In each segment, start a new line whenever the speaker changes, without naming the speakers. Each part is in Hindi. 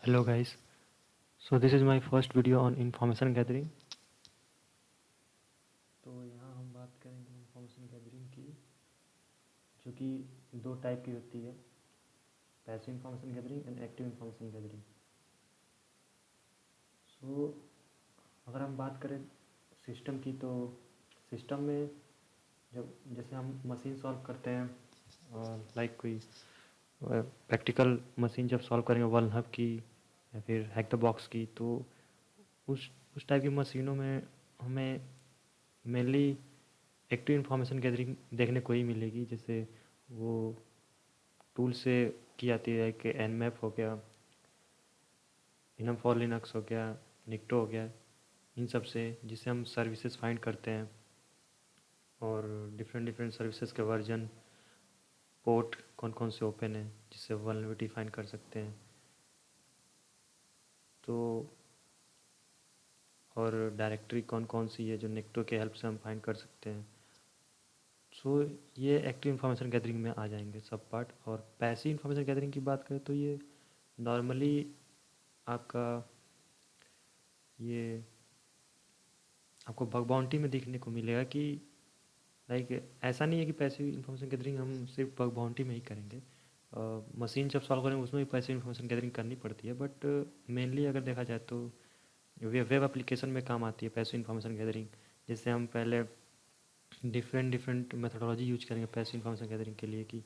Hello guys, so this is my first video on information gathering. तो यहाँ हम बात करेंगे इंफॉर्मेशन गैदरिंग की, जो कि दो टाइप की होती है, passive information gathering and active information gathering. So अगर हम बात करें सिस्टम की, तो सिस्टम में जब जैसे हम मशीन सॉल्व करते हैं, लाइक कोई प्रैक्टिकल मशीन जब सॉल्व करेंगे वन हब की या फिर हैक द बॉक्स की, तो उस टाइप की मशीनों में हमें मेनली एक्टिव इंफॉर्मेशन गैदरिंग देखने को ही मिलेगी। जैसे वो टूल से की जाती है कि एनमैप हो गया, इनम फॉर लिनक्स हो गया, निक्टो हो गया, इन सब से जिससे हम सर्विसेज फाइंड करते हैं और डिफरेंट डिफरेंट सर्विसेज के वर्जन, पोर्ट कौन कौन से ओपन है जिससे वल्नरेबिलिटी फाइंड कर सकते हैं। तो और डायरेक्टरी कौन कौन सी है जो निक्टो के हेल्प से हम फाइंड कर सकते हैं। सो ये एक्टिव इन्फॉर्मेशन गैदरिंग में आ जाएंगे सब पार्ट। और पैसिव इन्फॉर्मेशन गैदरिंग की बात करें तो ये नॉर्मली आपका ये आपको बग बाउंटी में देखने को मिलेगा कि लाइक ऐसा नहीं है कि पैसिव इन्फॉर्मेशन गैदरिंग हम सिर्फ बग बाउंटी में ही करेंगे। मशीन जब सॉल्व करेंगे उसमें भी पैसिव इन्फॉर्मेशन गैदरिंग करनी पड़ती है, बट मेनली अगर देखा जाए तो वेब एप्लीकेशन में काम आती है पैसिव इन्फॉर्मेशन गैदरिंग। जिससे हम पहले डिफरेंट डिफरेंट मेथोडोलॉजी यूज करेंगे पैसिव इन्फॉर्मेशन गैदरिंग के लिए कि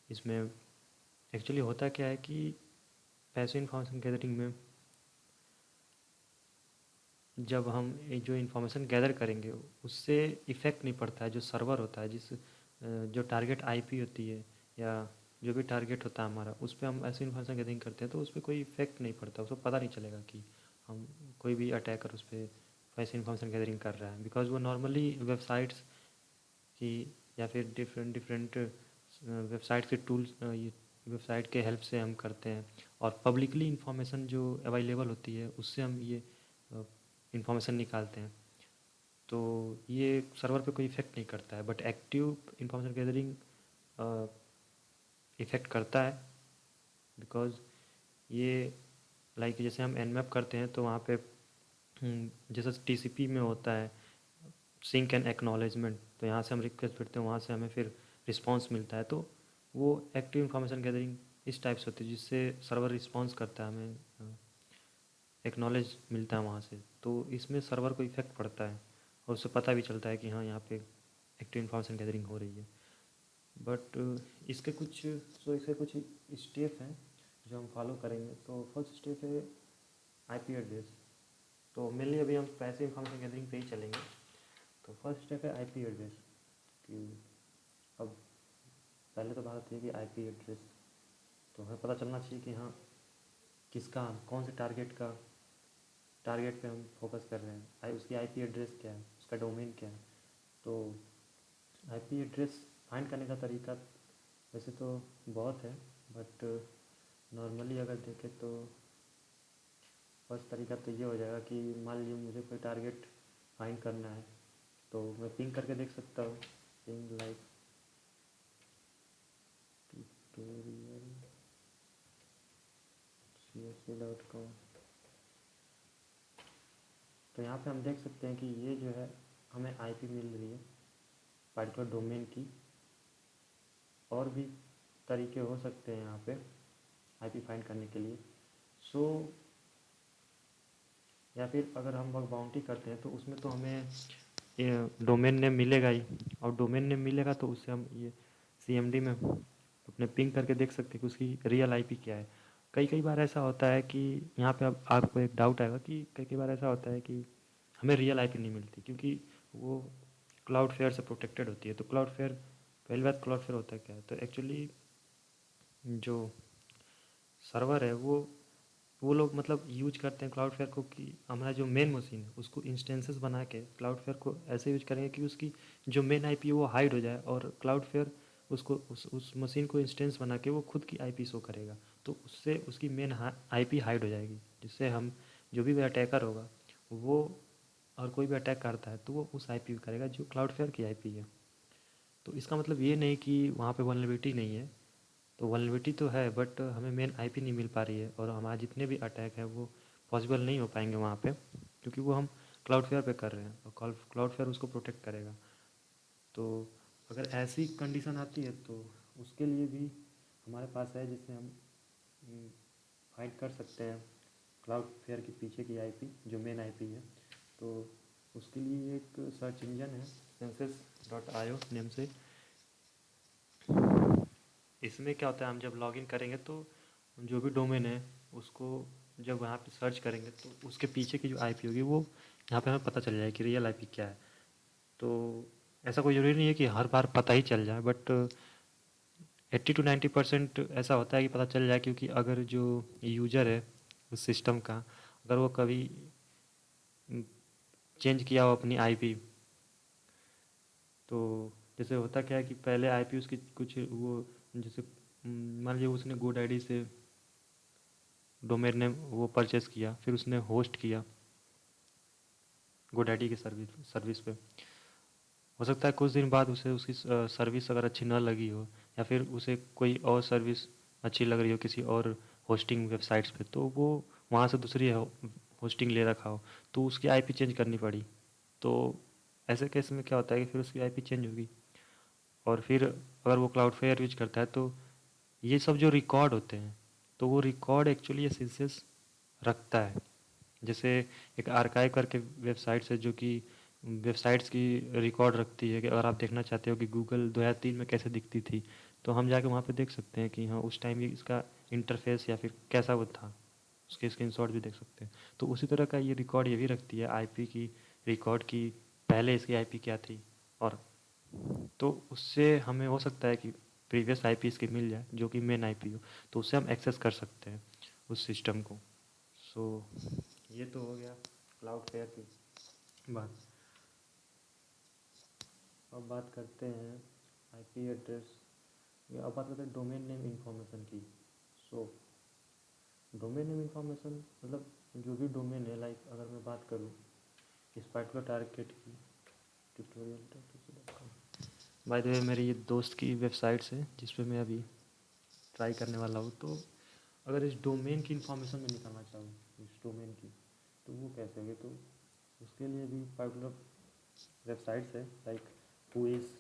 इसमें एक्चुअली होता क्या है कि पैसिव इन्फॉर्मेशन गैदरिंग में जब हम जो इन्फॉर्मेशन गैदर करेंगे उससे इफ़ेक्ट नहीं पड़ता है जो सर्वर होता है, जो टारगेट आईपी होती है या जो भी टारगेट होता है हमारा, उस पर हम ऐसी इन्फॉर्मेशन गैदरिंग करते हैं तो उस पर कोई इफेक्ट नहीं पड़ता, उसको पता नहीं चलेगा कि हम कोई भी अटैकर उस पर ऐसी इन्फॉर्मेशन गैदरिंग कर रहा है। बिकॉज वो नॉर्मली वेबसाइट्स की या फिर डिफरेंट डिफरेंट वेबसाइट के टूल्स, वेबसाइट के हेल्प से हम करते हैं। और पब्लिकली इन्फॉर्मेशन जो अवेलेबल होती है उससे हम ये इन्फॉर्मेशन निकालते हैं। तो ये सर्वर पे कोई इफ़ेक्ट नहीं करता है, but active information gathering effect करता है। बिकॉज ये लाइक जैसे हम एनमैप करते हैं तो वहाँ पे जैसे टीसीपी में होता है सिंक एंड एक्नॉलेजमेंट, तो यहाँ से हम रिक्वेस्ट भेजते हैं, वहाँ से हमें फिर रिस्पांस मिलता है। तो वो एक्टिव इन्फॉर्मेशन गैदरिंग इस टाइप से होती है जिससे सर्वर रिस्पांस करता है, हमें एक्नॉलेज मिलता है वहाँ से। तो इसमें सर्वर को इफेक्ट पड़ता है और उससे पता भी चलता है कि हाँ यहाँ पे एक्टिव इन्फॉर्मेशन गैदरिंग हो रही है। बट इसके कुछ स्टेप हैं जो हम फॉलो करेंगे। तो फर्स्ट स्टेप है आईपी एड्रेस। तो मेनली अभी हम पैसिव इन्फॉर्मेशन गैदरिंग पे ही चलेंगे। तो फर्स्ट स्टेप है आईपी एड्रेस कि अब पहले तो बात होती है कि आईपी एड्रेस तो हमें पता चलना चाहिए कि हाँ किसका कौन से टारगेट पे हम फोकस कर रहे हैं, उसकी आईपी एड्रेस क्या है, उसका डोमेन क्या है। तो आईपी एड्रेस फाइंड करने का तरीका वैसे तो बहुत है, बट नॉर्मली अगर देखें तो फर्स्ट तरीका तो ये हो जाएगा कि मान लीजिए मुझे कोई टारगेट फाइंड करना है तो मैं पिंग करके देख सकता हूँ, पिंग लाइक ट्यूटोरियल CSC.com। तो यहाँ पे हम देख सकते हैं कि ये जो है हमें आईपी मिल रही है पार्टिकुलर डोमेन की। और भी तरीके हो सकते हैं यहाँ पे आईपी फाइंड करने के लिए। सो या फिर अगर हम बग बाउंटी करते हैं तो उसमें तो हमें डोमेन नेम मिलेगा ही, और डोमेन नेम मिलेगा तो उससे हम ये सीएमडी में अपने पिंग करके देख सकते हैं कि उसकी रियल आईपी क्या है। कई कई बार ऐसा होता है कि यहाँ पे अब आपको एक डाउट आएगा कि कई कई बार ऐसा होता है कि हमें रियल आईपी नहीं मिलती क्योंकि वो क्लाउडफेयर से प्रोटेक्टेड होती है। तो क्लाउडफेयर, पहली बात क्लाउडफेयर होता है क्या है, तो एक्चुअली जो सर्वर है वो लोग मतलब यूज करते हैं क्लाउडफेयर को कि हमारा जो मेन मशीन है उसको इंस्टेंसेस बना के क्लाउडफेयर को ऐसे यूज करेंगे कि उसकी जो मेन आईपी है वो हाइड हो जाए और क्लाउडफेयर उसको उस मशीन को इंस्टेंस बना के वो खुद की आईपी शो करेगा। तो उससे उसकी मेन आईपी हाइड हो जाएगी, जिससे हम जो भी अटैकर होगा वो और कोई भी अटैक करता है तो वो उस आईपी पे करेगा जो क्लाउडफेयर की आईपी है। तो इसका मतलब ये नहीं कि वहाँ पे वल्नरेबिलिटी नहीं है, तो वल्नरेबिलिटी तो है, बट हमें मेन आईपी नहीं मिल पा रही है, और हमारे जितने भी अटैक हैं वो पॉसिबल नहीं हो पाएंगे वहाँ पे, क्योंकि वो हम क्लाउडफेयर पे कर रहे हैं और क्लाउडफेयर उसको प्रोटेक्ट करेगा। तो अगर ऐसी कंडीशन आती है तो उसके लिए भी हमारे पास है, जिससे हम फाइट कर सकते हैं क्लाउडफेयर के पीछे की आईपी जो मेन आईपी है। तो उसके लिए एक सर्च इंजन है census.io नेम से। इसमें क्या होता है, हम जब लॉगिन करेंगे तो जो भी डोमेन है उसको जब वहाँ पे सर्च करेंगे तो उसके पीछे की जो आईपी होगी वो यहाँ पे हमें पता चल जाएगा कि रियल आईपी क्या है। तो ऐसा कोई ज़रूरी नहीं है कि हर बार पता ही चल जाए, बट 80 to 90% ऐसा होता है कि पता चल जाए, क्योंकि अगर जो यूज़र है उस सिस्टम का, अगर वो कभी चेंज किया हो अपनी आईपी, तो जैसे होता क्या है कि पहले आईपी उसकी कुछ वो, जैसे मान लीजिए उसने गुड आईडी से डोमेन नेम वो परचेस किया, फिर उसने होस्ट किया गुड आईडी की सर्विस पे। हो सकता है कुछ दिन बाद उसे उसकी सर्विस अगर अच्छी न लगी हो, या फिर उसे कोई और सर्विस अच्छी लग रही हो किसी और होस्टिंग वेबसाइट्स पे, तो वो वहाँ से दूसरी होस्टिंग ले रखा हो, तो उसकी आईपी चेंज करनी पड़ी। तो ऐसे केस में क्या होता है कि फिर उसकी आईपी चेंज होगी, और फिर अगर वो क्लाउडफ्लेयर यूज करता है तो ये सब जो रिकॉर्ड होते हैं, तो वो रिकॉर्ड एक्चुअली ये सिंसेस रखता है। जैसे एक आर्काइव करके वेबसाइट्स है जो कि वेबसाइट्स की रिकॉर्ड रखती है, कि अगर आप देखना चाहते हो कि गूगल 2003 में कैसे दिखती थी, तो हम जाके वहाँ पे देख सकते हैं कि हाँ उस टाइम ये इसका इंटरफेस या फिर कैसा वो था, उसके स्क्रीनशॉट भी देख सकते हैं। तो उसी तरह का ये रिकॉर्ड ये भी रखती है आईपी की रिकॉर्ड की, पहले इसकी आईपी क्या थी। और तो उससे हमें हो सकता है कि प्रीवियस आईपी इसकी मिल जाए जो कि मेन आईपी हो, तो उससे हम एक्सेस कर सकते हैं उस सिस्टम को। सो ये तो हो गया क्लाउडफ्लेयर की बात। अब बात करते हैं आईपी एड्रेस, अब बात करते हैं डोमेन नेम इंफॉर्मेशन की। सो डोमेन नेम इंफॉर्मेशन मतलब जो भी डोमेन है, लाइक अगर मैं बात करूँ इस पर्टिकुलर टारगेट की, tutorial.com, बाय द वे मेरी ये दोस्त की वेबसाइट्स है जिस पे मैं अभी ट्राई करने वाला हूँ। तो अगर इस डोमेन की इंफॉर्मेशन में निकालना चाहूँ इस डोमेन की, तो वो कैसे होगी, तो उसके लिए भी पर्टिकुलर वेबसाइट्स है, लाइक हुइस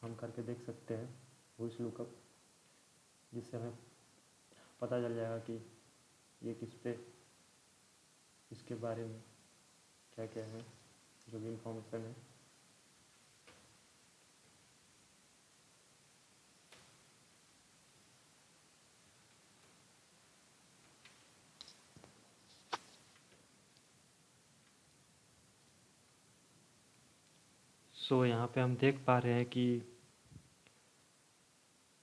हम करके देख सकते हैं, हुइस लुकअप, जिससे हमें पता चल जाएगा कि ये किस पे, इसके बारे में क्या क्या है जो भी इंफॉर्मेशन है। सो यहाँ पे हम देख पा रहे हैं कि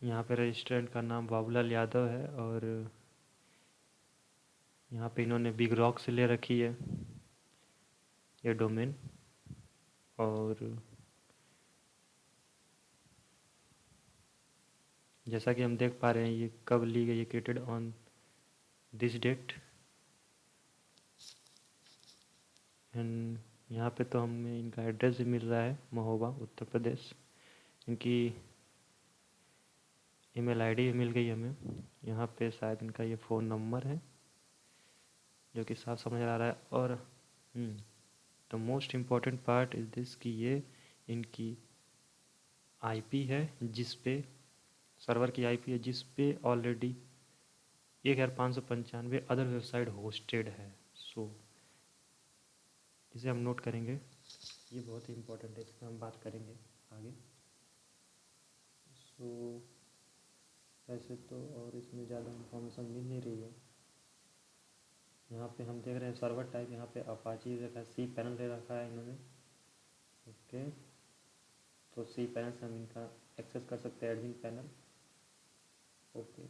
यहाँ पे रजिस्ट्रेंट का नाम बाबूलाल यादव है, और यहाँ पे इन्होंने बिग रॉक से ले रखी है ये डोमेन। और जैसा कि हम देख पा रहे हैं ये कब ली गई, ये created on this date. And यहाँ पे तो हमें इनका एड्रेस भी मिल रहा है, महोबा उत्तर प्रदेश। इनकी ईमेल आईडी भी मिल गई हमें। यहाँ पे शायद इनका ये फ़ोन नंबर है जो कि साफ समझ आ रहा है। और the most important part is this कि ये इनकी आईपी है, जिस पे सर्वर की आईपी है जिस पे ऑलरेडी 1595 अदर वेबसाइट होस्टेड है। सो इसे हम नोट करेंगे, ये बहुत ही इम्पोर्टेंट है, इस पर हम बात करेंगे आगे। सो वैसे तो और इसमें ज़्यादा इंफॉर्मेशन मिल नहीं रही है। यहाँ पे हम देख रहे हैं सर्वर टाइप, यहाँ पे अपाची रखा है, सी पैनल दे रखा है इन्होंने। ओके, तो सी पैनल से हम इनका एक्सेस कर सकते हैं, एडमिन पैनल। ओके,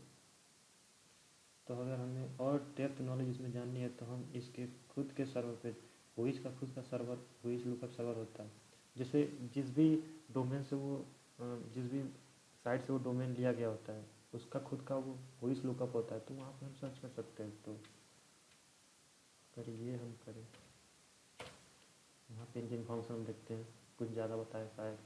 तो अगर हमें और डेप्थ नॉलेज इसमें जाननी है तो हम इसके खुद के सर्वर पे, हुइस का खुद का सर्वर, हुइस लुकअप सर्वर होता है। जैसे जिस भी डोमेन से वो जिस भी साइट से वो डोमेन लिया गया होता है उसका खुद का वो हुइस लुकअप होता है, तो वहाँ पे हम सर्च कर सकते हैं। तो अगर ये हम करें, यहाँ पे इनकी इन्फॉर्मेशन हम देखते हैं, कुछ ज़्यादा बताया शायद।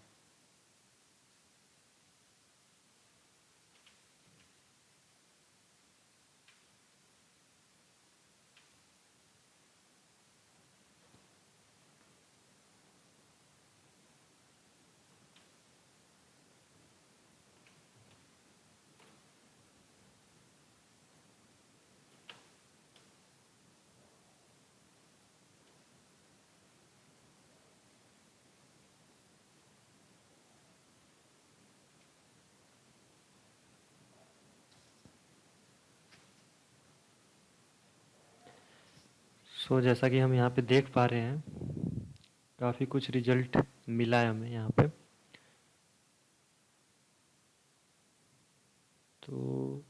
सो जैसा कि हम यहाँ पे देख पा रहे हैं, काफ़ी कुछ रिजल्ट मिला है हमें यहाँ पे। तो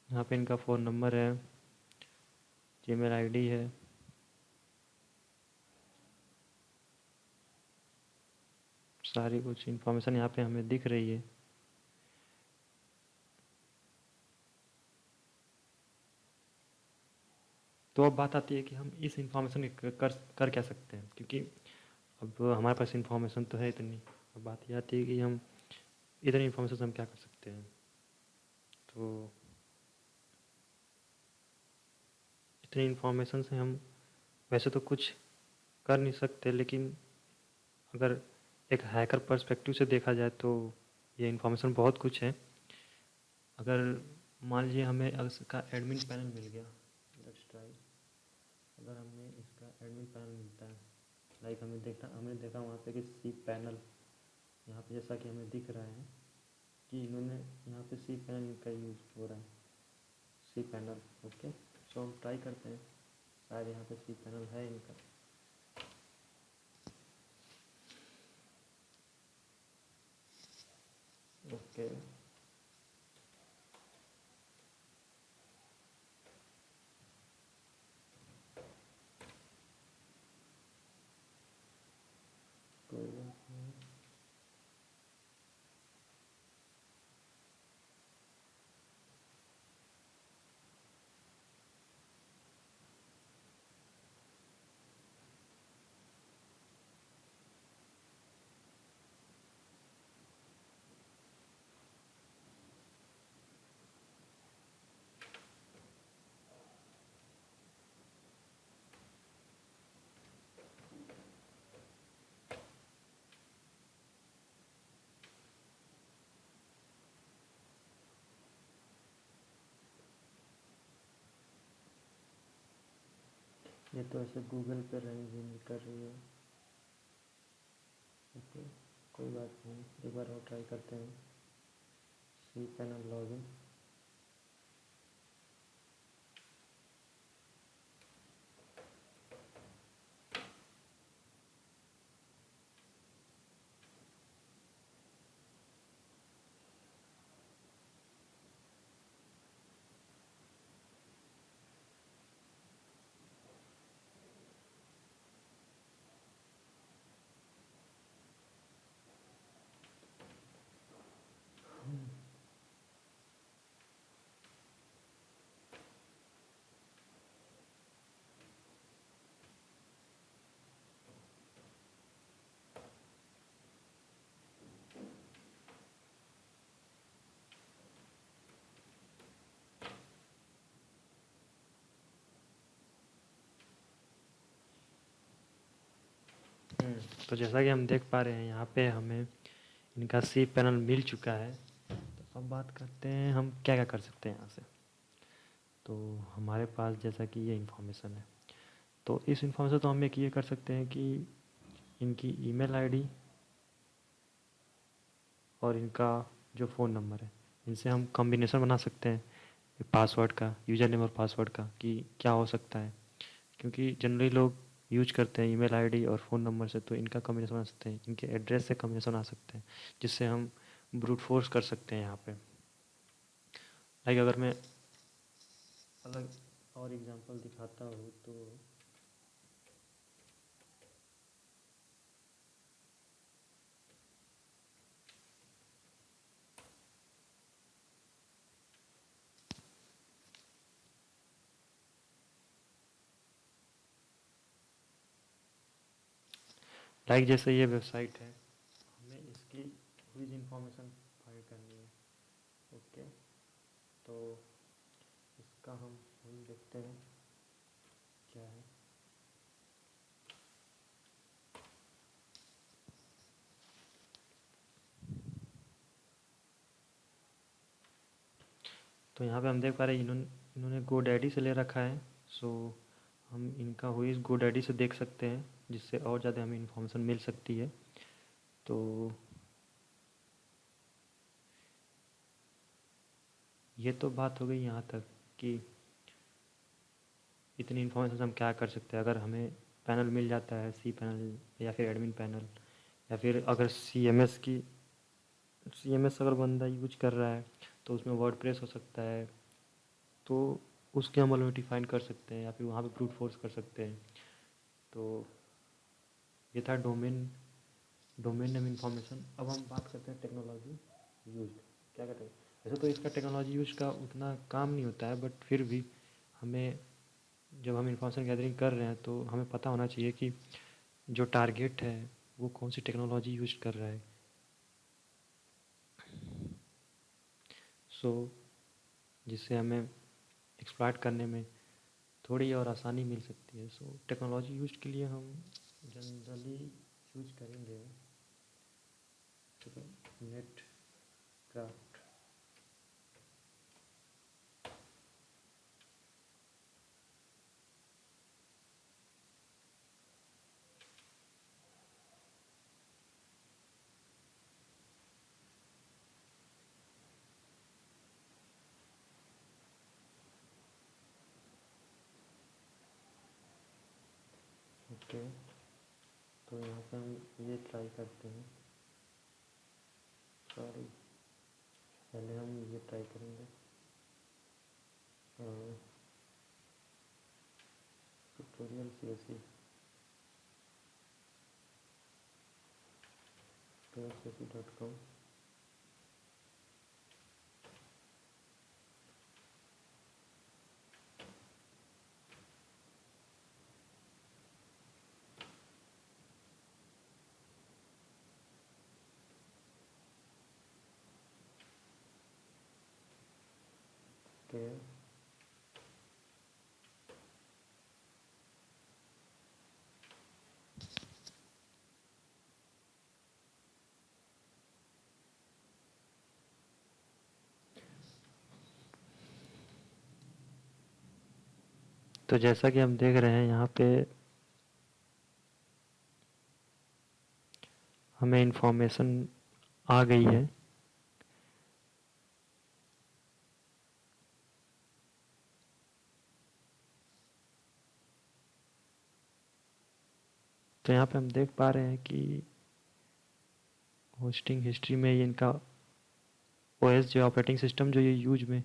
यहाँ पे इनका फ़ोन नंबर है, जीमेल आईडी है, सारी कुछ इन्फॉर्मेशन यहाँ पे हमें दिख रही है। तो अब बात आती है कि हम इस इन्फॉर्मेशन कर क्या सकते हैं, क्योंकि अब हमारे पास इन्फॉर्मेशन तो है इतनी। अब बात ये आती है कि हम इतनी इन्फॉर्मेशन से हम क्या कर सकते हैं। तो इतनी इन्फॉर्मेशन से हम वैसे तो कुछ कर नहीं सकते, लेकिन अगर एक हैकर पर्सपेक्टिव से देखा जाए तो ये इन्फॉर्मेशन बहुत कुछ है। अगर मान लीजिए हमें अगर इसका एडमिन पैनल मिल गया, लेट्स ट्राई। अगर हमें इसका एडमिन पैनल मिलता है, लाइक हमने देखा वहाँ पे कि सी पैनल, यहाँ पे जैसा कि हमें दिख रहा है कि इन्होंने यहाँ पे सी पैनल का यूज़ हो रहा है, सी पैनल। ओके, सो हम ट्राई करते हैं, शायद यहाँ पे सी पैनल है इनका। ओके, कोई बात नहीं। ये तो ऐसे गूगल पे रैंक भी नहीं कर रही है। ओके, कोई बात नहीं, एक बार और ट्राई करते हैं। CPanel login. तो जैसा कि हम देख पा रहे हैं यहाँ पे हमें इनका सी पैनल मिल चुका है। तो अब बात करते हैं हम क्या क्या कर सकते हैं यहाँ से। तो हमारे पास जैसा कि ये इन्फॉर्मेशन है, तो इस इन्फॉर्मेशन तो हम एक ये कर सकते हैं कि इनकी ईमेल आईडी और इनका जो फ़ोन नंबर है, इनसे हम कॉम्बिनेशन बना सकते हैं पासवर्ड का, यूज़र नेम और पासवर्ड का, कि क्या हो सकता है। क्योंकि जनरली लोग यूज करते हैं ईमेल आईडी और फ़ोन नंबर से, तो इनका कॉम्बिनेशन बना सकते हैं, इनके एड्रेस से कॉम्बिनेशन बना सकते हैं, जिससे हम ब्रूट फोर्स कर सकते हैं यहाँ पे। लाइक अगर मैं अलग और एग्जांपल दिखाता हूँ तो लाइक जैसे ये वेबसाइट है, हमें इसकी पूरी इंफॉर्मेशन फाइंड करनी है। ओके, तो इसका हम देखते हैं क्या है। तो यहाँ पे हम देख पा रहे हैं इन्होंने GoDaddy से ले रखा है। सो हम इनका हुई GoDaddy से देख सकते हैं, जिससे और ज़्यादा हमें इन्फॉर्मेशन मिल सकती है। तो ये तो बात हो गई यहाँ तक कि इतनी इन्फॉर्मेशन से हम क्या कर सकते हैं। अगर हमें पैनल मिल जाता है, सी पैनल या फिर एडमिन पैनल, या फिर अगर सी एम एस अगर बंदा यूज कर रहा है तो उसमें वर्डप्रेस हो सकता है, तो उसके हम डिफाइन कर सकते हैं या फिर वहाँ पे ब्रूट फोर्स कर सकते हैं। तो ये था डोमेन नेम इन्फॉर्मेशन। अब हम बात करते हैं टेक्नोलॉजी यूज क्या कहते हैं। वैसे तो इसका टेक्नोलॉजी यूज का उतना काम नहीं होता है, बट फिर भी हमें, जब हम इंफॉर्मेशन गैदरिंग कर रहे हैं तो हमें पता होना चाहिए कि जो टारगेट है वो कौन सी टेक्नोलॉजी यूज कर रहा है। सो जिससे हमें एक्सप्लॉइट करने में थोड़ी और आसानी मिल सकती है। सो टेक्नोलॉजी यूज के लिए हम जनरली यूज करेंगे नेट क्राफ्ट। ओके, तो यहाँ पे हम ये ट्राई करते हैं। सॉरी, पहले हम ये ट्राई करेंगे। Tutorial CSE.com। ओके, तो जैसा कि हम देख रहे हैं यहाँ पे हमें इंफॉर्मेशन आ गई है। तो यहाँ पे हम देख पा रहे हैं कि होस्टिंग हिस्ट्री में ये इनका ओएस जो ऑपरेटिंग सिस्टम जो ये यूज में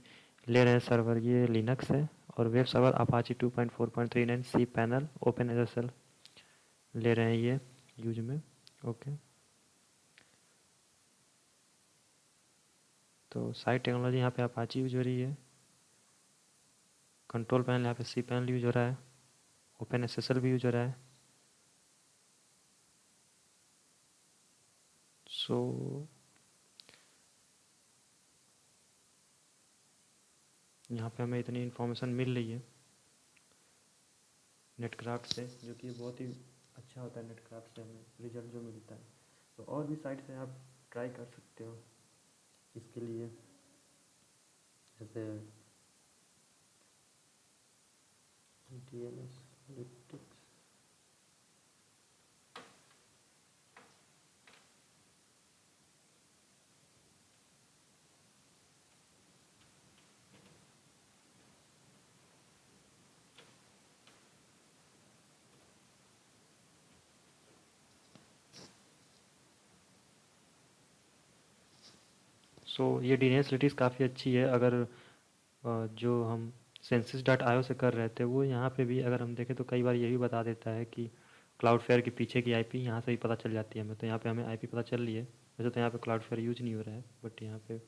ले रहे हैं सर्वर, ये लिनक्स है, और web server Apache 2.4.39 cPanel OpenSSL ले रहे हैं ये यूज में। ओके, तो साइट टेक्नोलॉजी यहाँ पे अपाची यूज हो रही है। कंट्रोल पैनल यहाँ पे सी पैनल यूज हो रहा है, ओपन एसएसएल भी यूज हो रहा है। सो यहाँ पे हमें इतनी इन्फॉर्मेशन मिल रही है नेटक्राफ्ट से, जो कि बहुत ही अच्छा होता है। नेटक्राफ्ट से हमें रिजल्ट जो मिलता है, तो और भी साइट से आप ट्राई कर सकते हो इसके लिए। जैसे TLS Analytics, सो ये डीएनएस एनालिटिक्स काफ़ी अच्छी है। अगर जो हम census.io से कर रहे थे, वो यहाँ पे भी अगर हम देखें तो कई बार ये भी बता देता है कि क्लाउडफेयर के पीछे की आईपी यहाँ से भी पता चल जाती है हमें। तो यहाँ पे हमें आईपी पता चल रही है। वैसे तो यहाँ पे क्लाउडफेयर यूज नहीं हो रहा है, बट यहाँ पे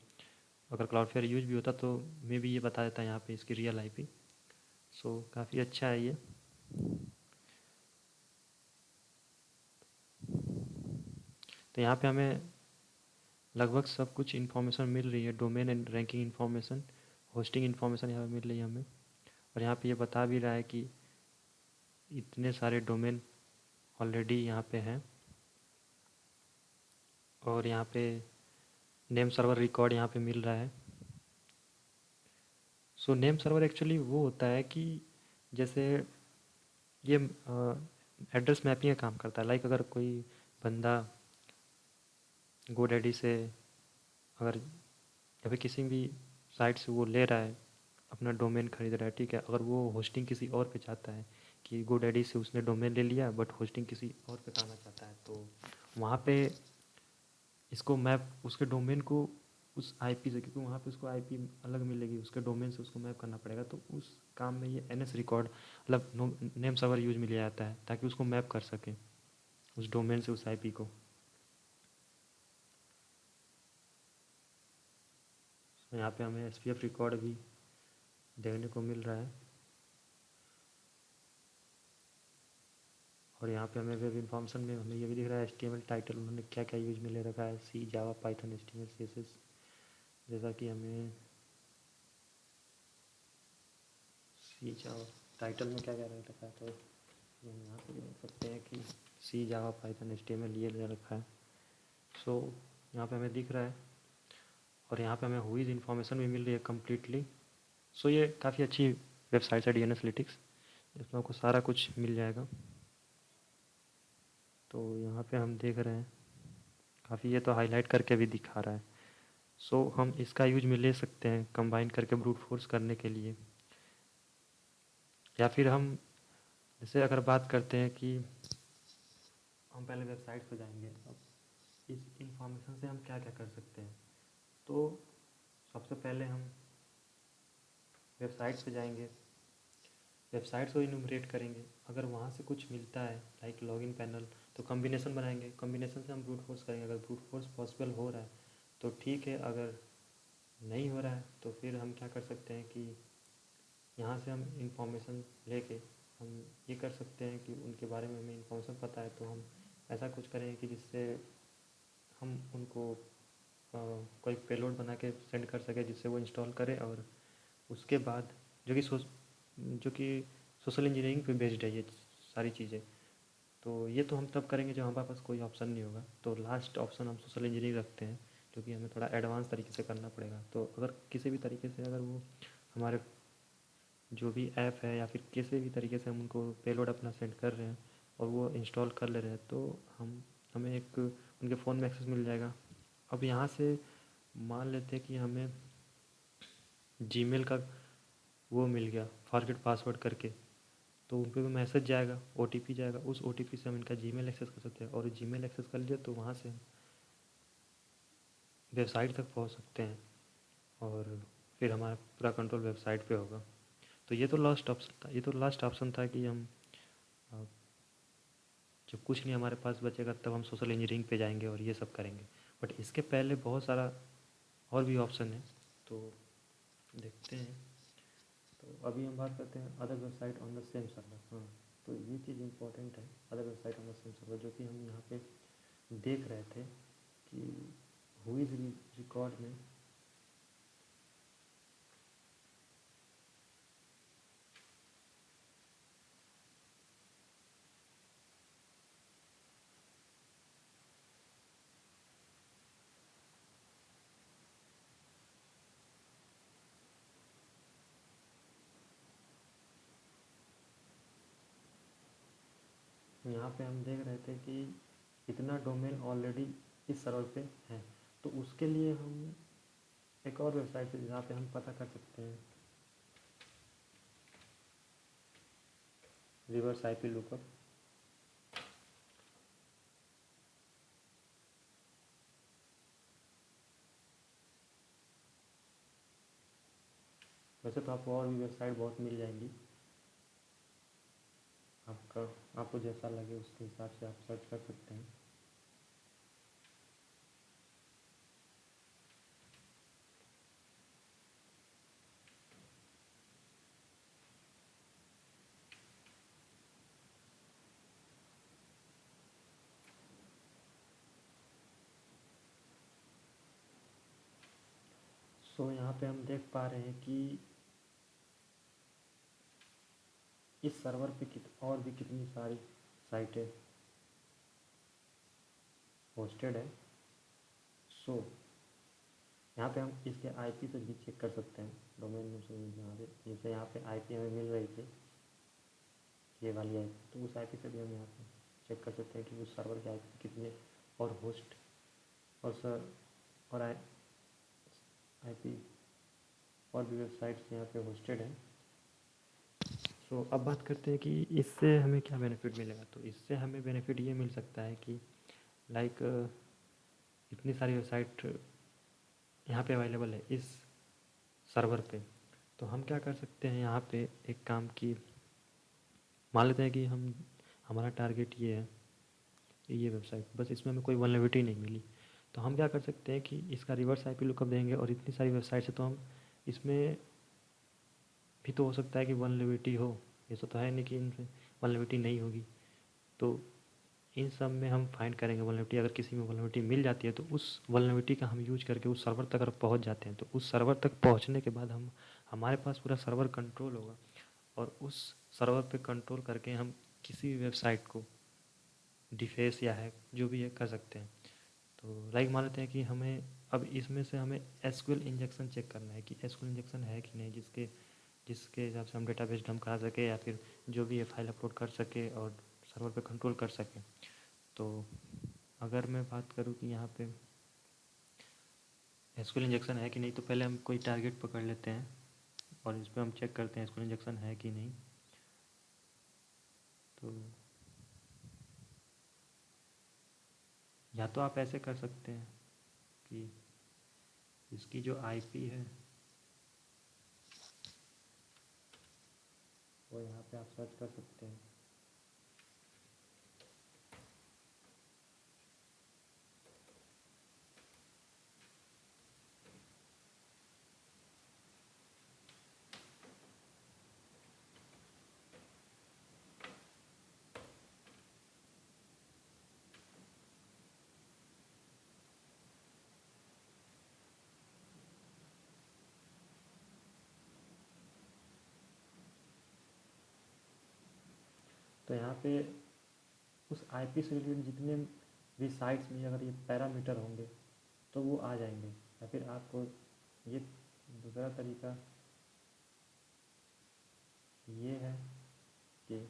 अगर क्लाउडफेयर यूज भी होता तो मे भी ये बता देता है यहाँ पे इसकी रियल आईपी। सो काफ़ी अच्छा है ये। तो यहाँ पे हमें लगभग सब कुछ इन्फॉर्मेशन मिल रही है। Domain and ranking information, hosting information यहाँ पे मिल रही है हमें। और यहाँ पे ये बता भी रहा है कि इतने सारे डोमेन ऑलरेडी यहाँ पे हैं, और यहाँ पे नेम सर्वर रिकॉर्ड यहाँ पे मिल रहा है। सो नेम सर्वर एक्चुअली वो होता है कि जैसे ये एड्रेस मैपिंग का काम करता है। लाइक अगर कोई बंदा गोडैडी से अगर या फिर किसी भी साइट से वो ले रहा है, अपना डोमेन खरीद रहा है, ठीक है। अगर वो होस्टिंग किसी और पे चाहता है कि GoDaddy से उसने डोमेन ले लिया बट होस्टिंग किसी और पे करना चाहता है, तो वहाँ पे इसको मैप उसके डोमेन को उस आईपी से, क्योंकि वहाँ पे उसको आईपी अलग मिलेगी, उसके डोमेन से उसको मैप करना पड़ेगा। तो उस काम में ये NS रिकॉर्ड मतलब नेम सर्वर यूज में लिया जाता है ताकि उसको मैप कर सके उस डोमेन से उस आईपी को। तो यहाँ पे हमें SPF रिकॉर्ड भी देखने को मिल रहा है, और यहाँ पे हमें वेब इन्फॉर्मेशन में हमें ये भी दिख रहा है HTML टाइटल उन्होंने क्या क्या यूज में ले रखा है, C Java Python HTML CSS, जैसा कि हमें C जावा टाइटल में क्या क्या रख रखा है। तो हम यहाँ पे भी देख सकते हैं कि C जावा पाइथन HTML ये ले रखा है। सो यहाँ पे हमें दिख रहा है, और यहाँ पे हमें हुईज इन्फॉर्मेशन भी मिल रही है कम्प्लीटली। सो ये काफ़ी अच्छी वेबसाइट है DNSlytics, इसमें आपको सारा कुछ मिल जाएगा। तो यहाँ पे हम देख रहे हैं काफ़ी, ये तो हाईलाइट करके भी दिखा रहा है। सो हम इसका यूज में ले सकते हैं कंबाइन करके ब्रूट फोर्स करने के लिए, या फिर हम जैसे अगर बात करते हैं कि हम पहले वेबसाइट पर जाएंगे, अब इस इंफॉर्मेशन से हम क्या क्या कर सकते हैं। तो सबसे पहले हम वेबसाइट पे जाएंगे, वेबसाइट्स को इन्यूमरेट करेंगे, अगर वहाँ से कुछ मिलता है लाइक लॉगिन पैनल तो कम्बिनेशन बनाएंगे, कम्बिनेशन से हम ब्रूट फोर्स करेंगे। अगर ब्रूट फोर्स पॉसिबल हो रहा है तो ठीक है, अगर नहीं हो रहा है तो फिर हम क्या कर सकते हैं कि यहाँ से हम इंफॉर्मेशन लेके हम ये कर सकते हैं कि उनके बारे में हमें इंफॉर्मेशन पता है, तो हम ऐसा कुछ करें कि जिससे हम उनको कोई पेलोड बना के सेंड कर सके जिससे वो इंस्टॉल करे, और उसके बाद जो कि सोशल इंजीनियरिंग पे बेस्ड है ये सारी चीज़ें। तो ये तो हम तब करेंगे जब हमारे पास कोई ऑप्शन नहीं होगा, तो लास्ट ऑप्शन हम सोशल इंजीनियरिंग रखते हैं, क्योंकि हमें थोड़ा एडवांस तरीके से करना पड़ेगा। तो अगर किसी भी तरीके से अगर वो हमारे जो भी ऐप है या फिर किसी भी तरीके से हम उनको पेलोड अपना सेंड कर रहे हैं और वो इंस्टॉल कर ले रहे हैं, तो हमें एक उनके फ़ोन में एक्सेस मिल जाएगा। अब यहाँ से मान लेते हैं कि हमें जीमेल का वो मिल गया फॉरगेट पासवर्ड करके, तो उन पे भी मैसेज जाएगा, OTP जाएगा, उस OTP से हम इनका जीमेल एक्सेस कर सकते हैं, और जीमेल एक्सेस कर लिया तो वहाँ से हम वेबसाइट तक पहुँच सकते हैं, और फिर हमारा पूरा कंट्रोल वेबसाइट पे होगा। तो ये तो लास्ट ऑप्शन था कि हम अ, जब कुछ नहीं हमारे पास बचेगा तब हम सोशल इंजीनियरिंग पे जाएंगे और ये सब करेंगे। बट इसके पहले बहुत सारा और भी ऑप्शन है, तो देखते हैं। तो अभी हम बात करते हैं other website on the same server. हाँ, तो ये चीज़ इम्पोर्टेंट है, other website on the same server, जो कि हम यहाँ पे देख रहे थे कि हुईज रिकॉर्ड में यहाँ पे हम देख रहे थे कि इतना डोमेन ऑलरेडी इस सर्वर पे है, तो उसके लिए हम एक और वेबसाइट है जहाँ पे हम पता कर सकते हैं रिवर्स IP लुकअप। वैसे तो आपको और भी वेबसाइट बहुत मिल जाएंगी, आपको जैसा लगे उसके हिसाब से आप सर्च कर सकते हैं। सो यहाँ पे हम देख पा रहे हैं कि इस सर्वर पे और भी कितनी सारी साइटें होस्टेड है। सो यहाँ पे हम इसके IP से भी चेक कर सकते हैं, डोमेन नेम से यहाँ पे, जैसे यहाँ पे IP हमें मिल रही थी ये वाली IP, तो उस IP से भी हम यहाँ पे चेक कर सकते हैं कि उस सर्वर के IP कितने और होस्ट और सर और IP और भी वेबसाइट्स यहाँ पे होस्टेड हैं। सो अब बात करते हैं कि इससे हमें क्या बेनिफिट मिलेगा। तो इससे हमें बेनिफिट ये मिल सकता है कि लाइक इतनी सारी वेबसाइट यहाँ पे अवेलेबल है इस सर्वर पे। तो हम क्या कर सकते हैं यहाँ पे एक काम की, मान लेते हैं कि हमारा टारगेट ये है, ये वेबसाइट, बस इसमें हमें कोई वल्नरेबिलिटी नहीं मिली। तो हम क्या कर सकते हैं कि इसका रिवर्स आईपी लुकअप देंगे, और इतनी सारी वेबसाइट है तो हम इसमें भी तो हो सकता है कि वल्नरेबिलिटी हो, ऐसा तो है नहीं कि इनमें वल्नरेबिलिटी नहीं होगी। तो इन सब में हम फाइंड करेंगे वल्नरेबिलिटी। अगर किसी में वल्नरेबिलिटी मिल जाती है तो उस वल्नरेबिलिटी का हम यूज करके उस सर्वर तक अगर पहुँच जाते हैं, तो उस सर्वर तक पहुँचने के बाद हमारे पास पूरा सर्वर कंट्रोल होगा, और उस सर्वर पे कंट्रोल करके हम किसी भी वेबसाइट को डिफेस या हैक जो भी है कर सकते हैं। तो लाइक मान लेते हैं कि हमें अब इसमें से हमें एसक्यूएल इंजेक्शन चेक करना है कि एसक्यूएल इंजेक्शन है कि नहीं, जिसके जिसके हिसाब से हम डेटाबेस डंप करा सके या फिर जो भी है फाइल अपलोड कर सके और सर्वर पे कंट्रोल कर सके। तो अगर मैं बात करूँ कि यहाँ पे एसक्यूएल इंजेक्शन है कि नहीं, तो पहले हम कोई टारगेट पकड़ लेते हैं और इस पर हम चेक करते हैं एसक्यूएल इंजेक्शन है कि नहीं। तो या तो आप ऐसे कर सकते हैं कि इसकी जो आईपी है वो यहाँ पे आप सर्च कर सकते हैं। तो यहाँ पे उस आईपी से रिलेटेड जितने भी साइट्स में अगर ये पैरामीटर होंगे तो वो आ जाएंगे। या फिर आपको ये दूसरा तरीका ये है कि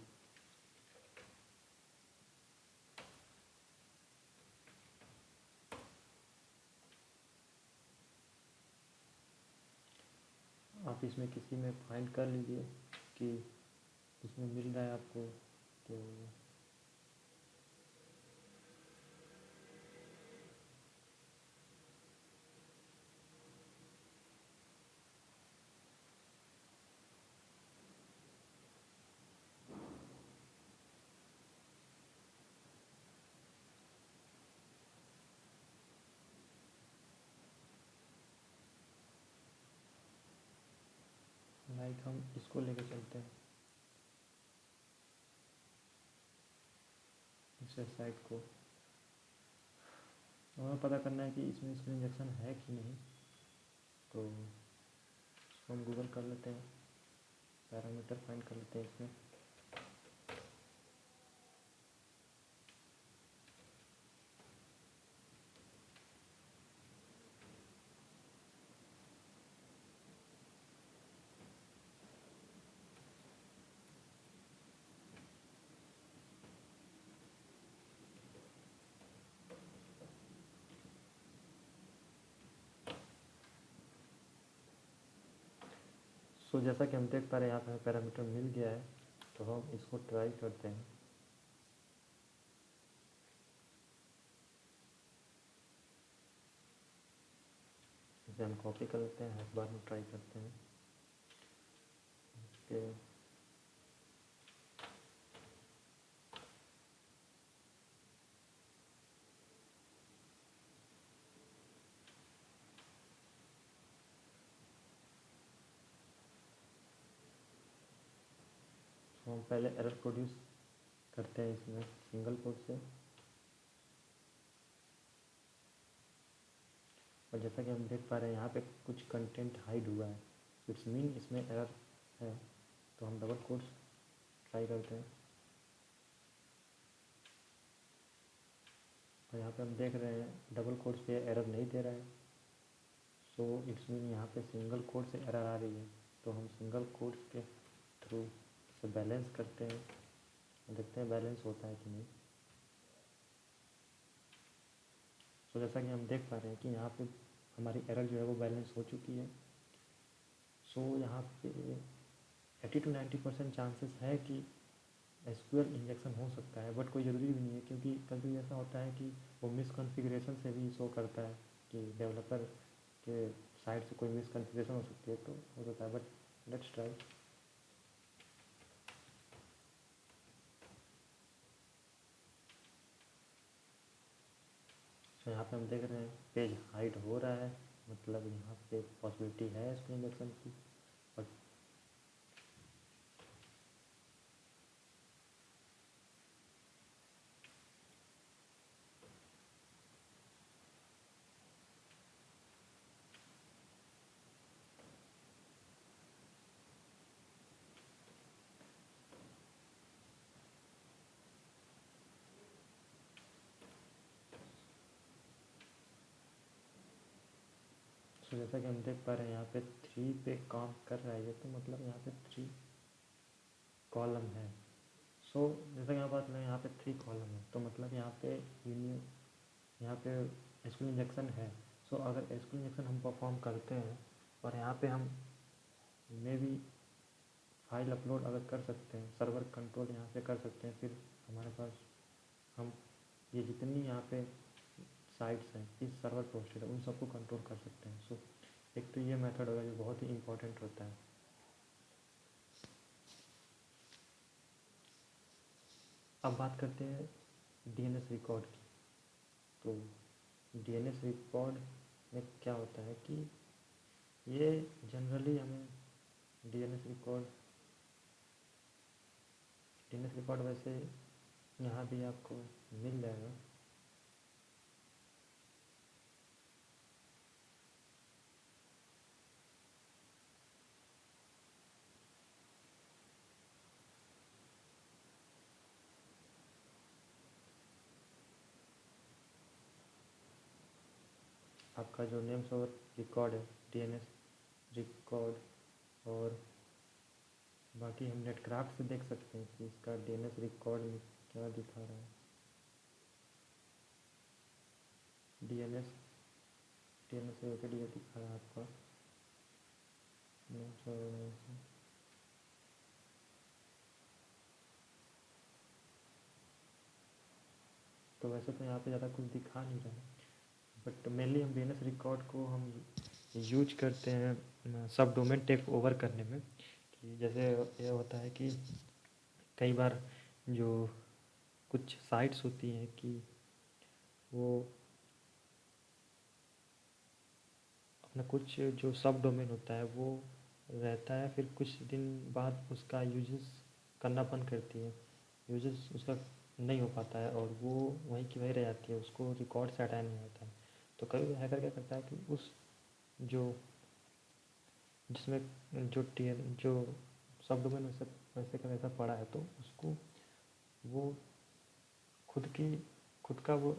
आप इसमें किसी में फाइंड कर लीजिए कि इसमें मिल रहा है आपको। तो लाइक हम इसको लेके चलते हैं, इस वेबसाइट को। हमें पता करना है कि इसमें स्क्रीन इंजेक्शन है कि नहीं। तो इसको हम गूगल कर लेते हैं, पैरामीटर फाइंड कर लेते हैं इसमें। सो जैसा कि हम देख पा रहे हैं यहाँ पे हमें पैरामीटर मिल गया है। तो हम इसको ट्राई करते हैं। इसे हम कॉपी कर लेते हैं, एक बार में ट्राई करते हैं इसके। तो हम पहले एरर प्रोड्यूस करते हैं इसमें सिंगल कोट से। और जैसा कि हम देख पा रहे हैं यहाँ पे कुछ कंटेंट हाइड हुआ है, इट्स मीन इसमें एरर है। तो हम डबल कोट्स ट्राई करते हैं, और यहाँ पे हम देख रहे हैं डबल कोट्स पे एरर नहीं दे रहा है। सो इट्स मीन यहाँ पे सिंगल कोट से एरर आ रही है। तो हम सिंगल कोट्स के थ्रू इसे बैलेंस करते हैं और देखते हैं बैलेंस होता है कि नहीं। सो जैसा कि हम देख पा रहे हैं कि यहाँ पे हमारी एरर जो है वो बैलेंस हो चुकी है। सो यहाँ पे 80 to 90% चांसेस है कि एसक्यूएल इंजेक्शन हो सकता है, बट कोई ज़रूरी भी नहीं है, क्योंकि कभी ऐसा होता है कि वो मिसकॉन्फ़िगरेशन से भी शो करता है कि डेवलपर के साइड से कोई मिसकॉन्फ़िगरेशन हो सकती है, तो हो सकता है, बट लेट्स ट्राई। तो यहाँ पे हम देख रहे हैं पेज हाइड हो रहा है, मतलब यहाँ पे पॉसिबिलिटी है इसको इंजेक्शन की, बट तो जैसा कि हम देख पा रहे हैं यहाँ पे 3 पे काम कर रहा है ये, तो मतलब यहाँ पे 3 कॉलम है। सो जैसा कि यहाँ बात करें, यहाँ पे 3 कॉलम है, तो मतलब यहाँ पे यूनियन, यहाँ पे एसक्यूएल इंजेक्शन है। सो अगर एसक्यूएल इंजेक्शन हम परफॉर्म करते हैं और यहाँ पे हम मे भी फाइल अपलोड अगर कर सकते हैं, सर्वर कंट्रोल यहाँ से कर सकते हैं, फिर हमारे पास हम ये जितनी यहाँ पे साइट्स हैं इस सर्वर पे होस्टेड है उन सबको कंट्रोल कर सकते हैं। सो एक तो ये मेथड होगा जो बहुत ही इम्पोर्टेंट होता है। अब बात करते हैं डीएनएस रिकॉर्ड की। तो डीएनएस रिकॉर्ड में क्या होता है कि ये जनरली हमें डीएनएस रिकॉर्ड वैसे यहाँ भी आपको मिल जाएगा। आपका जो नेम्स और रिकॉर्ड है डीएनएस रिकॉर्ड, और बाकी हम नेटक्राफ्ट से देख सकते हैं कि इसका डीएनएस रिकॉर्ड में क्या दिखा रहा है। डीएनएस रिलेटेड ये दिखा रहा है आपका नेम्स और organization। तो वैसे तो यहाँ पे ज़्यादा कुछ दिखा नहीं रहा है, बट मेनली हम डीएनएस रिकॉर्ड को हम यूज करते हैं सब डोमेन टेक ओवर करने में। कि जैसे ये होता है कि कई बार जो कुछ साइट्स होती हैं कि वो अपना कुछ जो सब डोमेन होता है वो रहता है, फिर कुछ दिन बाद उसका यूजेस करना बंद करती है, यूजेस उसका नहीं हो पाता है और वो वहीं की वहीं रह जाती है, उसको रिकॉर्ड से हटाया नहीं जाता है। तो कभी हैकर क्या करता है कि उस जो जिसमें जो सब डोमेन वैसे वैसे का वैसा पड़ा है, तो उसको वो खुद की खुद का वो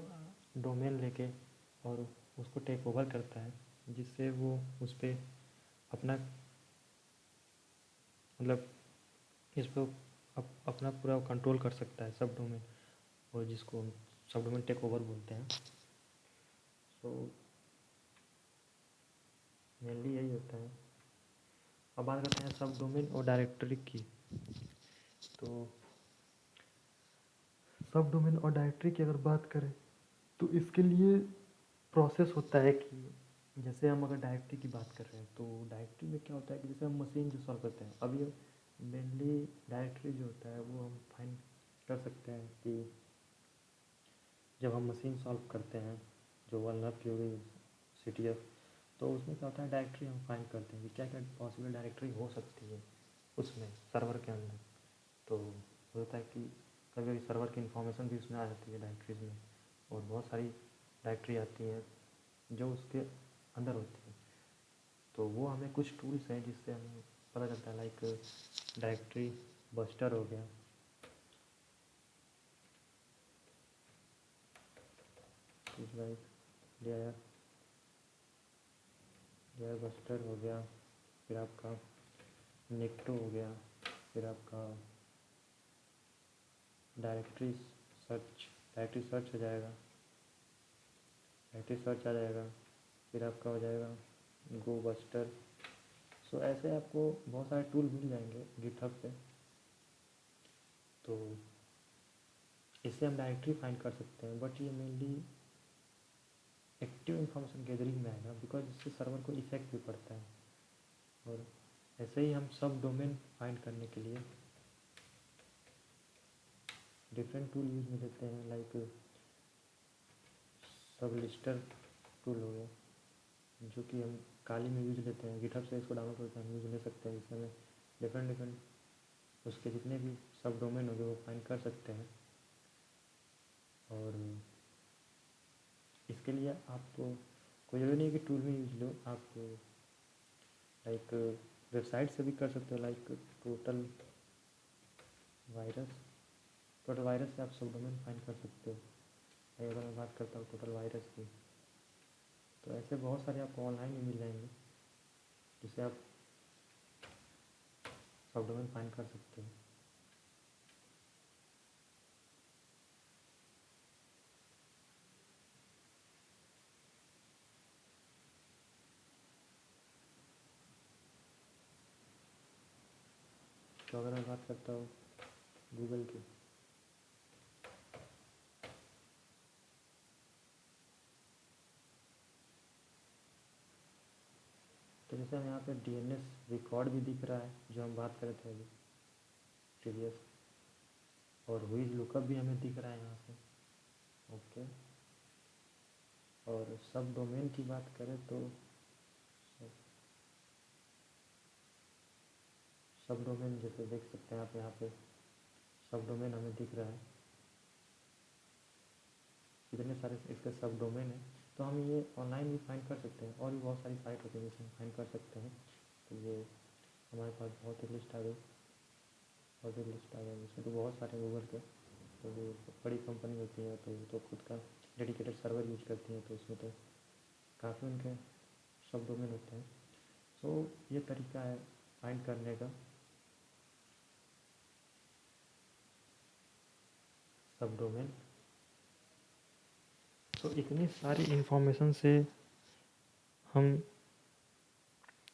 डोमेन लेके और उसको टेक ओवर करता है, जिससे वो उस पर अपना मतलब इस पर अपना पूरा कंट्रोल कर सकता है सब डोमेन, और जिसको हम सब डोमेन टेक ओवर बोलते हैं। सो मेनली यही होता है। अब बात करते हैं सब डोमेन और डायरेक्टरी की। तो सब डोमेन और डायरेक्टरी की अगर बात करें तो इसके लिए प्रोसेस होता है कि जैसे हम अगर डायरेक्टरी की बात कर रहे हैं तो डायरेक्टरी में क्या होता है कि जैसे हम मशीन जो सॉल्व करते हैं, अब ये मेनली डायरेक्टरी जो होता है वो हम फाइंड कर सकते हैं कि जब हम मशीन सॉल्व करते हैं जो वल्नर की हो गई CTF, तो उसमें क्या होता है डायरेक्टरी हम फाइंड करते हैं कि क्या क्या पॉसिबल डायरेक्टरी हो सकती है उसमें सर्वर के अंदर। तो होता है कि कभी कभी सर्वर की इन्फॉर्मेशन भी उसमें आ जाती है डायरेक्टरीज में, और बहुत सारी डायरेक्टरी आती हैं जो उसके अंदर होती है। तो वो हमें कुछ टूल्स हैं जिससे हमें पता चलता है, लाइक डायरेक्टरी बस्टर हो गया, लाइक लेयर बस्टर हो गया, फिर आपका नेक्टो हो गया, फिर आपका डायरेक्टरी सर्च हो जाएगा, डायरेक्टरी सर्च आ जाएगा, फिर आपका हो जाएगा गो बस्टर, सो ऐसे आपको बहुत सारे टूल मिल जाएंगे गिटहब पे, तो इससे हम डायरेक्टरी फाइंड कर सकते हैं, बट ये मेनली एक्टिव इन्फॉर्मेशन गैदरिंग में आएगा, बिकॉज इससे सर्वर को इफेक्ट भी पड़ता है। और ऐसे ही हम सब डोमेन फाइंड करने के लिए डिफरेंट टूल यूज में लेते हैं, लाइक सब लिस्टर टूल हो गया, जो कि हम काली में यूज लेते हैं। गिटहब से इसको डाउनलोड करके हम यूज ले सकते हैं, जिसमें हमें डिफरेंट उसके जितने भी सब डोमेन हो गए वो फाइंड कर सकते हैं। और इसके लिए आपको कोई ज़रूरी नहीं है कि टूल में यूज लो, आप लाइक वेबसाइट से भी कर सकते हो, लाइक टोटल वायरस से आप सब डोमेन फाइंड कर सकते हो। अगर मैं बात करता हूँ टोटल वायरस की, तो ऐसे बहुत सारे आपको ऑनलाइन भी मिल जाएंगे जिससे आप सब डोमेन फाइंड कर सकते हो। तो अगर मैं बात करता हूँ गूगल की, तो जैसे हम यहाँ पे DNS रिकॉर्ड भी दिख रहा है जो हम बात कर रहे थे अभी प्रीवियस, और हुईज लुकअप भी हमें दिख रहा है यहाँ से। ओके, और सब डोमेन की बात करें तो सब डोमेन जैसे देख सकते हैं आप यहाँ पे सब डोमेन हमें दिख रहा है, कितने सारे इसके सब डोमेन हैं। तो हम ये ऑनलाइन भी फाइंड कर सकते हैं, और भी बहुत सारी साइट होती है जिससे हम फाइंड कर सकते हैं। तो ये हमारे पास बहुत ही लिस्ट आ गई, इसमें तो बहुत सारे गूगल के, तो जो बड़ी कंपनी होती है तो खुद का डेडिकेटेड सर्वर यूज करती हैं, तो उसमें तो काफ़ी उनके सब डोमेन होते हैं। सो ये तरीका है फाइंड करने का सब डोमेन। तो इतनी सारी इन्फॉर्मेशन से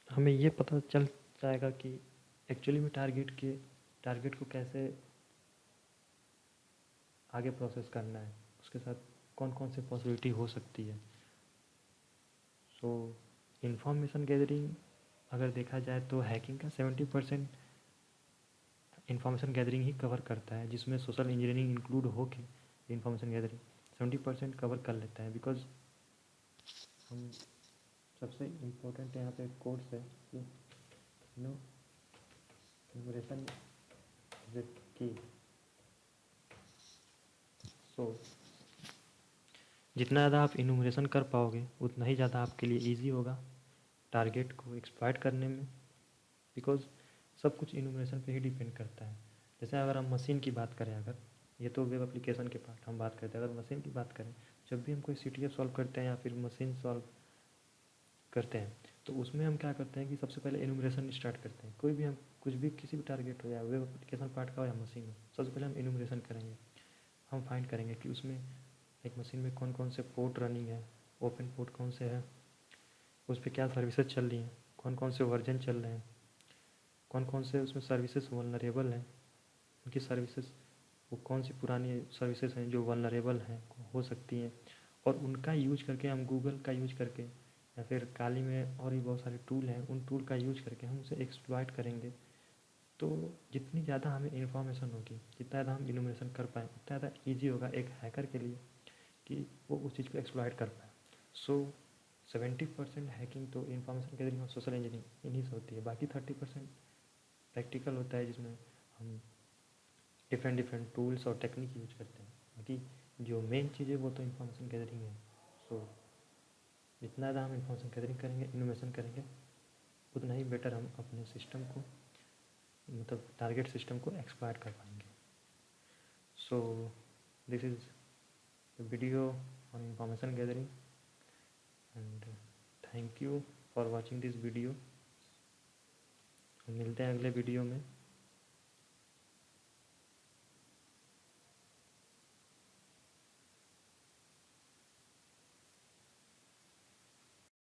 हमें ये पता चल जाएगा कि एक्चुअली में टारगेट को कैसे आगे प्रोसेस करना है, उसके साथ कौन कौन से पॉसिबिलिटी हो सकती है। सो इन्फॉर्मेशन गैदरिंग अगर देखा जाए तो हैकिंग का 70% इन्फॉर्मेशन गैदरिंग ही कवर करता है, जिसमें सोशल इंजीनियरिंग इंक्लूड हो के इन्फॉर्मेशन गैदरिंग 70% कवर कर लेता है। बिकॉज हम सबसे इम्पोर्टेंट यहाँ पे कोर्स है कि इन्यूमरेशन इज की। सो जितना ज़्यादा आप इन्यूमरेशन कर पाओगे उतना ही ज़्यादा आपके लिए ईजी होगा टारगेट को एक्सप्लॉइट करने में, बिकॉज सब कुछ इन्यूमरेशन पे ही डिपेंड करता है। जैसे अगर हम मशीन की बात करें, अगर ये तो वेब एप्लीकेशन के पार्ट हम बात करते हैं, अगर मशीन की बात करें, जब भी हम कोई CTF सॉल्व करते हैं या फिर मशीन सॉल्व करते हैं, तो उसमें हम क्या करते हैं कि सबसे पहले इन्यूमरेशन स्टार्ट करते हैं। कोई भी हम कुछ भी किसी भी टारगेट हो या वेब एप्लीकेशन पार्ट का हो या मशीन हो, सबसे पहले हम इन्यूमरेशन करेंगे। हम फाइंड करेंगे कि उसमें एक मशीन में कौन कौन से पोर्ट रनिंग है, ओपन पोर्ट कौन से हैं, उस पर क्या सर्विसेज चल रही हैं, कौन कौन से वर्जन चल रहे हैं, कौन कौन से उसमें सर्विसेज वल्नरेबल हैं, उनकी सर्विसेज वो कौन सी पुरानी सर्विसेज हैं जो वल्नरेबल हैं हो सकती हैं, और उनका यूज करके हम गूगल का यूज करके या फिर काली में और भी बहुत सारे टूल हैं, उन टूल का यूज करके हम उसे एक्सप्लॉइट करेंगे। तो जितनी ज़्यादा हमें इन्फॉर्मेशन होगी, जितना ज़्यादा हम इन्यूमरेशन कर पाएँ, उतना ज़्यादा ईजी होगा एक हैकर के लिए कि वो उस चीज़ को एक्सप्लॉइट कर पाए। सो 70% हैकिंग तो इन्फॉर्मेशन गैदरिंग और सोशल इंजीनियरिंग इन्हीं से होती है। बाकी 30% प्रैक्टिकल होता है, जिसमें हम डिफरेंट टूल्स और टेक्निक यूज करते हैं। बाकी जो मेन चीज़ है वो तो इन्फॉर्मेशन गैदरिंग है। सो जितना ज़्यादा हम इन्फॉर्मेशन गैदरिंग करेंगे, इन्फॉर्मेशन करेंगे, उतना ही बेटर हम अपने सिस्टम को, मतलब टारगेट सिस्टम को एक्सप्लॉइट कर पाएंगे। So this is the video on information gathering and thank you for watching this video. मिलते हैं अगले वीडियो में।